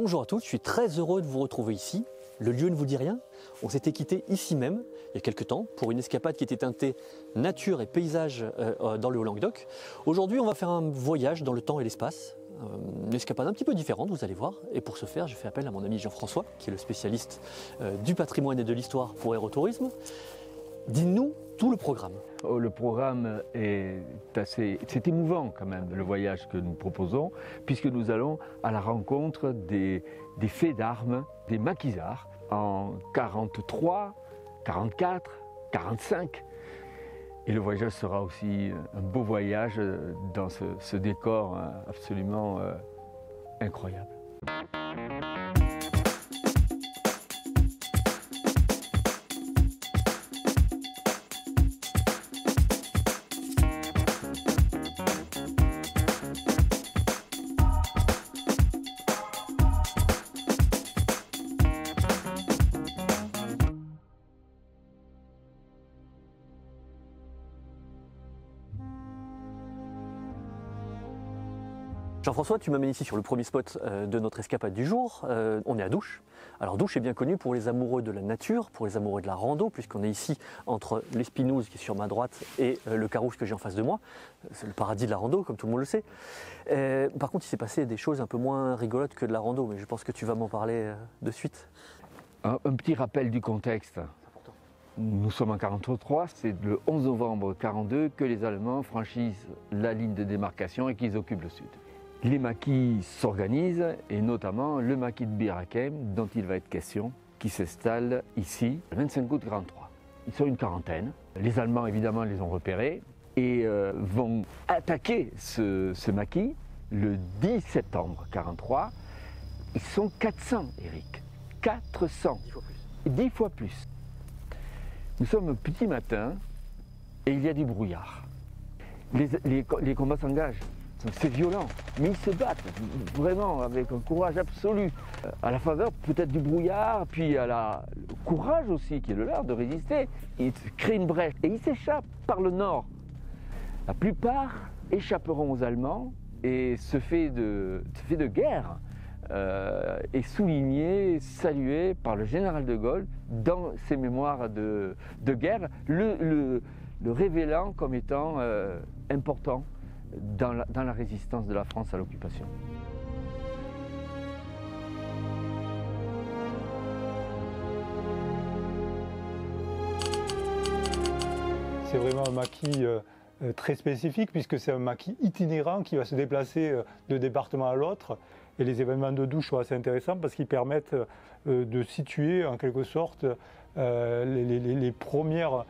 Bonjour à tous, je suis très heureux de vous retrouver ici. Le lieu ne vous dit rien? On s'était quitté ici même, il y a quelques temps, pour une escapade qui était teintée nature et paysage dans le Haut-Languedoc. Aujourd'hui, on va faire un voyage dans le temps et l'espace, une escapade un petit peu différente, vous allez voir. Et pour ce faire, j'ai fait appel à mon ami Jean-François, qui est le spécialiste du patrimoine et de l'histoire pour Aérotourisme. Dis-nous tout le programme. Le programme c'est émouvant quand même, le voyage que nous proposons, puisque nous allons à la rencontre des faits d'armes, des maquisards, en 43, 44, 45. Et le voyage sera aussi un beau voyage dans ce décor absolument incroyable. Jean-François, tu m'amènes ici sur le premier spot de notre escapade du jour. On est à Douche. Alors Douche est bien connu pour les amoureux de la nature, pour les amoureux de la rando, puisqu'on est ici entre l'Espinouse qui est sur ma droite et le Carousse que j'ai en face de moi. C'est le paradis de la rando, comme tout le monde le sait. Par contre, il s'est passé des choses un peu moins rigolotes que de la rando, mais je pense que tu vas m'en parler de suite. Un petit rappel du contexte. Nous sommes en 1943, c'est le 11 novembre 1942 que les Allemands franchissent la ligne de démarcation et qu'ils occupent le sud. Les maquis s'organisent, et notamment le maquis de Bir Hakeim, dont il va être question, qui s'installe ici, le 25 août 1943. Ils sont une quarantaine. Les Allemands, évidemment, les ont repérés et vont attaquer ce maquis le 10 septembre 1943. Ils sont 400, Eric. 400. 10 fois plus. 10 fois plus. Nous sommes au petit matin et il y a du brouillard. Les combats s'engagent. C'est violent, mais ils se battent vraiment avec un courage absolu. À la faveur peut-être du brouillard, puis à le courage aussi qui est le leur de résister. Ils créent une brèche et ils s'échappent par le nord. La plupart échapperont aux Allemands et ce fait de guerre est souligné, salué par le général de Gaulle dans ses mémoires de guerre, le révélant comme étant important dans la résistance de la France à l'occupation. C'est vraiment un maquis très spécifique puisque c'est un maquis itinérant qui va se déplacer de département à l'autre. Et les événements de Douche sont assez intéressants parce qu'ils permettent de situer en quelque sorte les premières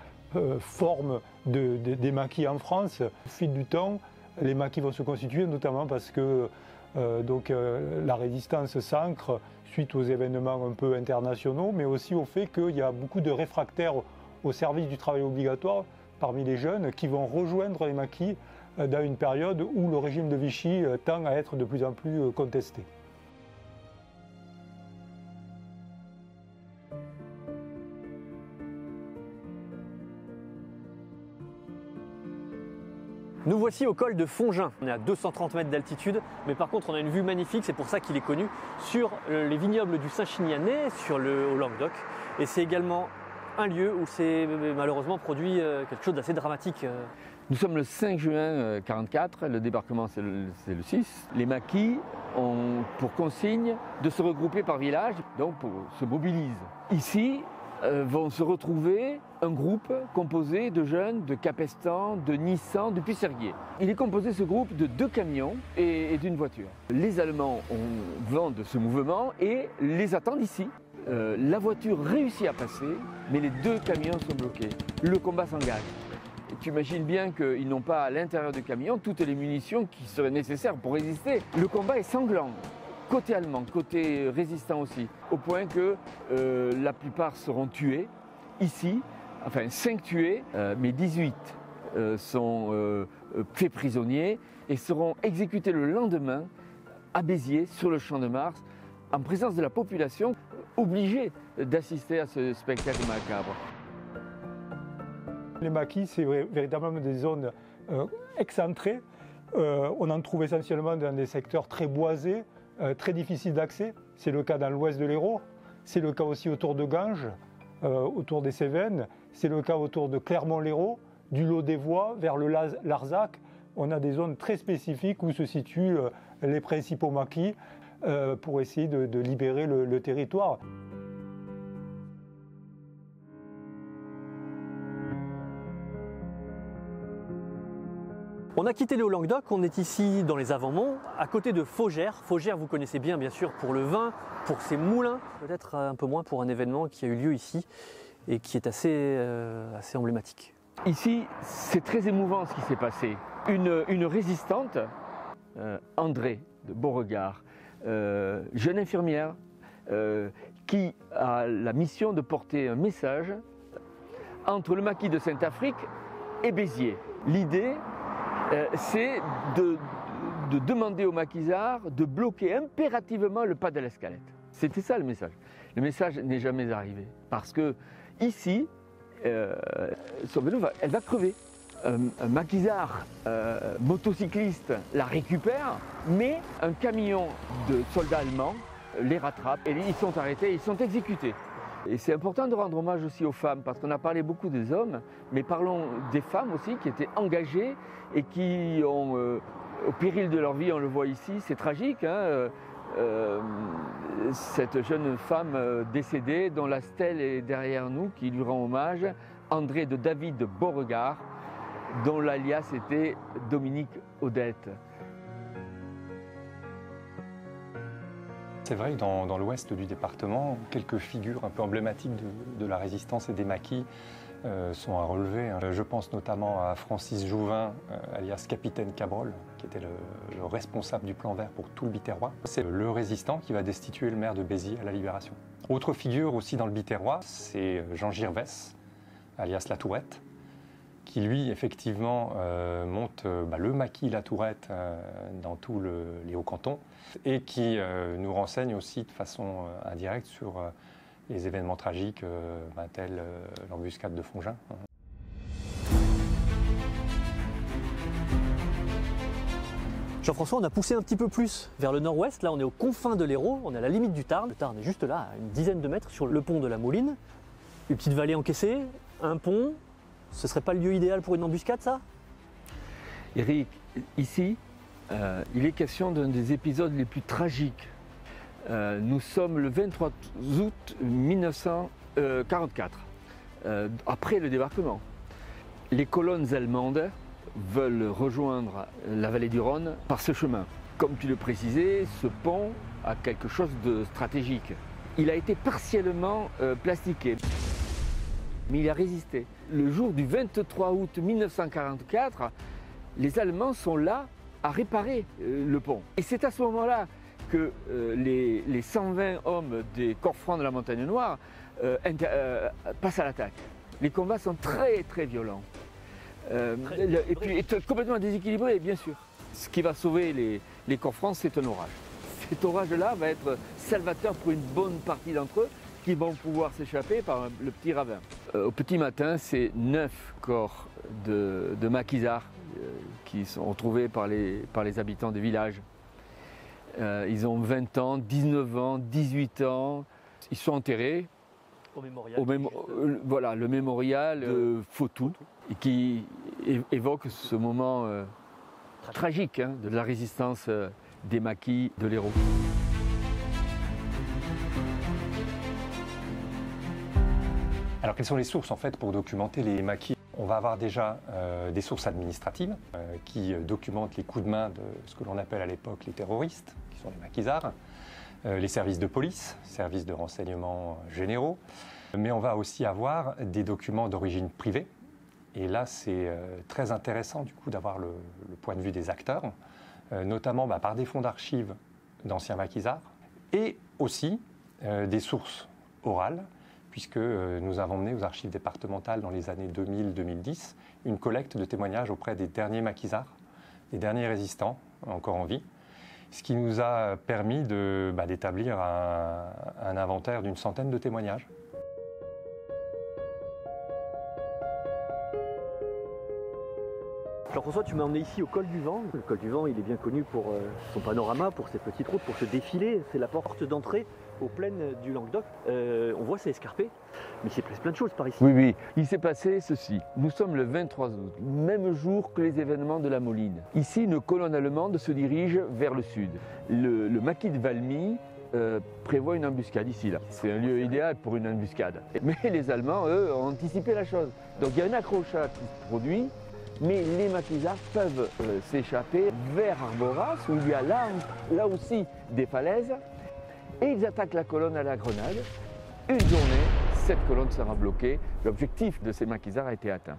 formes des maquis en France. Au fil du temps, les maquis vont se constituer notamment parce que la résistance s'ancre suite aux événements un peu internationaux, mais aussi au fait qu'il y a beaucoup de réfractaires au service du travail obligatoire parmi les jeunes qui vont rejoindre les maquis dans une période où le régime de Vichy tend à être de plus en plus contesté. Nous voici au col de Fongin. On est à 230 mètres d'altitude, mais par contre on a une vue magnifique, c'est pour ça qu'il est connu, sur les vignobles du Saint-Chinianais, sur le Haut-Languedoc. Et c'est également un lieu où s'est malheureusement produit quelque chose d'assez dramatique. Nous sommes le 5 juin 1944, le débarquement c'est le 6. Les maquis ont pour consigne de se regrouper par village, donc se mobilisent. Ici vont se retrouver un groupe composé de jeunes de Capestan, de Nissan, de Puisserguier. Il est composé ce groupe de 2 camions et d'une voiture. Les Allemands ont vent de ce mouvement et les attendent ici. La voiture réussit à passer, mais les 2 camions sont bloqués. Le combat s'engage. Tu imagines bien qu'ils n'ont pas à l'intérieur du camion toutes les munitions qui seraient nécessaires pour résister. Le combat est sanglant. Côté allemand, côté résistant aussi, au point que la plupart seront tués ici, enfin 5 tués, mais 18 sont faits prisonniers et seront exécutés le lendemain à Béziers, sur le Champ de Mars, en présence de la population obligée d'assister à ce spectacle macabre. Les maquis, c'est véritablement des zones excentrées. On en trouve essentiellement dans des secteurs très boisés, très difficiles d'accès. C'est le cas dans l'ouest de l'Hérault, c'est le cas aussi autour de Ganges, autour des Cévennes, c'est le cas autour de Clermont-Lérault, du Lot des Voies vers le Larzac. On a des zones très spécifiques où se situent les principaux maquis pour essayer de libérer le territoire. On a quitté le Haut-Languedoc, on est ici dans les Avants-Monts, à côté de Faugères. Faugères, vous connaissez bien sûr pour le vin, pour ses moulins, peut-être un peu moins pour un événement qui a eu lieu ici et qui est assez emblématique. Ici, c'est très émouvant ce qui s'est passé. Une résistante, André de Beauregard, jeune infirmière, qui a la mission de porter un message entre le maquis de Saint-Affrique et Béziers. L'idée, c'est de demander aux maquisards de bloquer impérativement le pas de l'Escalette. C'était ça le message. Le message n'est jamais arrivé. Parce que ici, son vélo, elle va crever. Un maquisard motocycliste la récupère, mais un camion de soldats allemands les rattrape et ils sont arrêtés, ils sont exécutés. Et c'est important de rendre hommage aussi aux femmes, parce qu'on a parlé beaucoup des hommes, mais parlons des femmes aussi qui étaient engagées et qui ont, au péril de leur vie, on le voit ici, c'est tragique, hein, cette jeune femme décédée, dont la stèle est derrière nous, qui lui rend hommage, André de David de Beauregard, dont l'alias était Dominique Odette. C'est vrai que dans l'ouest du département, quelques figures un peu emblématiques de la résistance et des maquis sont à relever. Je pense notamment à Francis Jouvin, alias Capitaine Cabrol, qui était le responsable du plan vert pour tout le Biterrois. C'est le résistant qui va destituer le maire de Béziers à la Libération. Autre figure aussi dans le Biterrois, c'est Jean Girvès, alias La Tourette, qui lui, effectivement, monte le maquis La Tourette dans tous les Hauts-Cantons et qui nous renseigne aussi de façon indirecte sur les événements tragiques tels l'embuscade de Fongin. Jean-François, on a poussé un petit peu plus vers le nord-ouest. Là, on est aux confins de l'Hérault, on est à la limite du Tarn. Le Tarn est juste là, à une dizaine de mètres, sur le pont de la Mouline. Une petite vallée encaissée, un pont. Ce serait pas le lieu idéal pour une embuscade, ça? Eric, ici, il est question d'un des épisodes les plus tragiques. Nous sommes le 23 août 1944, après le débarquement. Les colonnes allemandes veulent rejoindre la vallée du Rhône par ce chemin. Comme tu le précisais, ce pont a quelque chose de stratégique. Il a été partiellement plastiqué, mais il a résisté. Le jour du 23 août 1944, les Allemands sont là à réparer le pont. Et c'est à ce moment-là que les 120 hommes des corps francs de la Montagne Noire passent à l'attaque. Les combats sont très très violents. Et puis complètement déséquilibrés, bien sûr. Ce qui va sauver les corps francs, c'est un orage. Cet orage-là va être salvateur pour une bonne partie d'entre eux, qui vont pouvoir s'échapper par le petit ravin. Au petit matin, c'est 9 corps de maquisards qui sont retrouvés par les habitants des villages. Ils ont 20 ans, 19 ans, 18 ans. Ils sont enterrés Au mémorial. Voilà, le mémorial de Fautou, qui évoque ce moment tragique de la résistance des maquis de l'Hérault. Alors quelles sont les sources en fait pour documenter les maquis? On va avoir déjà des sources administratives qui documentent les coups de main de ce que l'on appelle à l'époque les terroristes, qui sont les maquisards, les services de police, services de renseignement généraux, mais on va aussi avoir des documents d'origine privée. Et là, c'est très intéressant du coup d'avoir le point de vue des acteurs, notamment par des fonds d'archives d'anciens maquisards, et aussi des sources orales, puisque nous avons mené aux archives départementales dans les années 2000-2010 une collecte de témoignages auprès des derniers maquisards, des derniers résistants encore en vie, ce qui nous a permis d'établir un inventaire d'une centaine de témoignages. Alors François, tu m'as emmené ici au col du Vent. Le col du Vent, il est bien connu pour son panorama, pour ses petites routes, pour ce défilé. C'est la porte d'entrée aux plaines du Languedoc. On voit, c'est escarpé, mais il s'est passé plein de choses par ici. Oui, il s'est passé ceci. Nous sommes le 23 août, même jour que les événements de la Moline. Ici, une colonne allemande se dirige vers le sud. Le maquis de Valmy prévoit une embuscade ici, là. C'est un lieu idéal pour une embuscade. Mais les Allemands, eux, ont anticipé la chose. Donc il y a un accrochage qui se produit, mais les maquisards peuvent s'échapper vers Arboras, où il y a là aussi des falaises, et ils attaquent la colonne à la grenade. Une journée, cette colonne sera bloquée. L'objectif de ces maquisards a été atteint.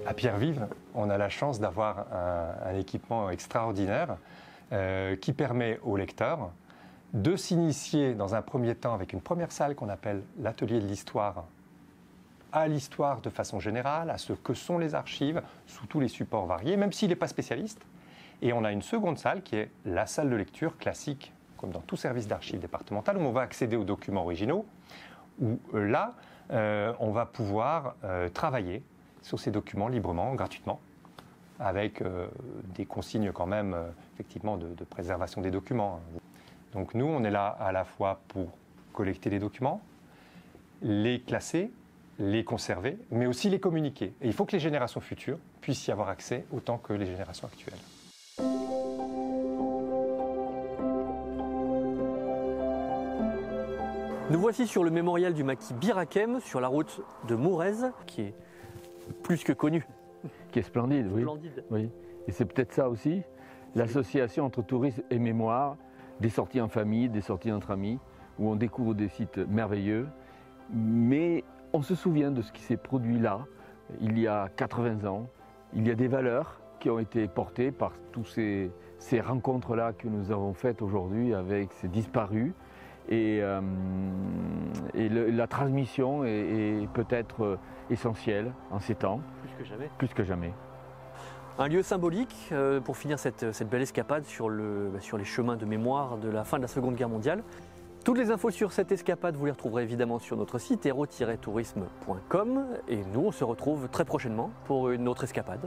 À Pierre-Vive, on a la chance d'avoir un équipement extraordinaire qui permet aux lecteurs de s'initier dans un premier temps avec une première salle qu'on appelle l'atelier de l'histoire, à l'histoire de façon générale, à ce que sont les archives, sous tous les supports variés, même s'il n'est pas spécialiste. Et on a une seconde salle qui est la salle de lecture classique, comme dans tout service d'archives départemental, où on va accéder aux documents originaux, où là, on va pouvoir travailler sur ces documents librement, gratuitement, avec des consignes quand même, effectivement, de préservation des documents. Donc nous, on est là à la fois pour collecter les documents, les classer, les conserver, mais aussi les communiquer. Et il faut que les générations futures puissent y avoir accès autant que les générations actuelles. Nous voici sur le mémorial du maquis Bir Hakeim, sur la route de Mourez, qui est plus que connu. Qui est splendide, oui. Splendide. Oui. Et c'est peut-être ça aussi, l'association entre tourisme et mémoire, des sorties en famille, des sorties entre amis, où on découvre des sites merveilleux, mais on se souvient de ce qui s'est produit là, il y a 80 ans. Il y a des valeurs qui ont été portées par tous ces rencontres-là que nous avons faites aujourd'hui avec ces disparus. Et la transmission est peut-être essentielle en ces temps. Plus que jamais. Plus que jamais. Un lieu symbolique pour finir cette belle escapade sur les chemins de mémoire de la fin de la Seconde Guerre mondiale. Toutes les infos sur cette escapade, vous les retrouverez évidemment sur notre site héros-tourisme.com. Et nous, on se retrouve très prochainement pour une autre escapade.